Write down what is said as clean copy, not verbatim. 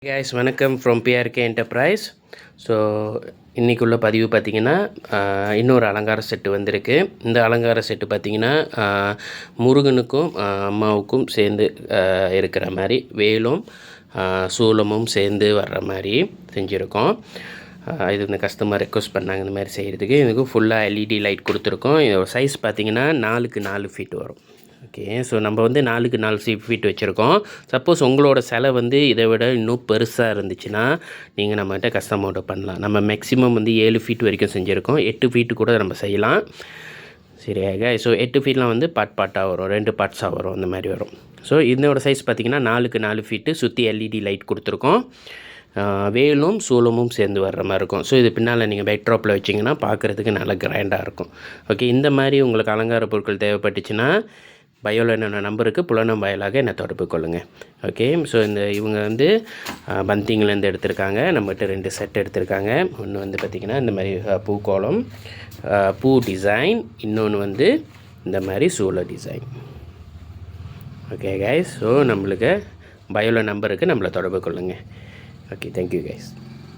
Guys வணக்கம் from BRK enterprise. So இன்றைக்குள்ள பதிவு பார்த்திங்கன்னா இன்னொரு அலங்கார செட்டு வந்திருக்கு. இந்த அலங்கார செட்டு பார்த்திங்கன்னா முருகனுக்கும் அம்மாவுக்கும் சேர்ந்து இருக்கிற மாதிரி வேலும் சூலமும் சேர்ந்து வர்ற மாதிரி செஞ்சுருக்கோம். இது இந்த கஸ்டமர் ரெக்வஸ்ட் பண்ணாங்க இந்த மாதிரி செய்கிறதுக்கு. இதுக்கு ஃபுல்லாக எல்இடி லைட் கொடுத்துருக்கோம். இதோட சைஸ் பார்த்திங்கன்னா 4x 4 ஃபீட் வரும். ஓகே, ஸோ நம்ம வந்து 4x 4 ஃபீட் வச்சுருக்கோம். சப்போஸ் உங்களோட சிலை வந்து இதை விட இன்னும் பெருசாக இருந்துச்சுன்னா நீங்கள் நம்மகிட்ட கஸ்டம் ஆர்டர் பண்ணலாம். நம்ம மேக்ஸிமம் வந்து 7 ஃபீட் வரைக்கும் செஞ்சுருக்கோம். 8 ஃபீட்டு கூட நம்ம செய்யலாம். சரியாக, ஸோ 8 ஃபீட்லாம் வந்து பாட்டாக வரும், 2 பார்ட்ஸாக வரும், அந்த மாதிரி வரும். ஸோ இதோட சைஸ் பார்த்திங்கன்னா 4x 4 ஃபீட்டு, சுற்றி எல்இடி லைட் கொடுத்துருக்கோம். வேலும் சூலமும் சேர்ந்து வர்ற மாதிரி இருக்கும். ஸோ இது பின்னால் நீங்கள் பேக்ட்ராப்பில் வச்சிங்கன்னா பார்க்குறதுக்கு நல்லா கிராண்டாக இருக்கும். ஓகே, இந்த மாதிரி உங்களுக்கு அலங்கார பொருட்கள் தேவைப்பட்டுச்சுன்னா பயோவில் என்னென்ன நம்பருக்கு புலனம் வாயிலாக என்னை தொடர்பு கொள்ளுங்கள். ஓகே, ஸோ இவங்க வந்து பந்திங்கிலேருந்து எடுத்திருக்காங்க. நம்மகிட்ட 2 செட் எடுத்திருக்காங்க. ஒன்று வந்து பார்த்திங்கன்னா இந்த மாதிரி பூக்கோளம் பூ டிசைன், இன்னொன்று வந்து இந்த மாதிரி சூளை டிசைன். ஓகே கைஸ், ஸோ நம்மளுக்கு பயோவில் நம்பருக்கு நம்மளை தொடர்பு கொள்ளுங்கள். Okay, thank you guys.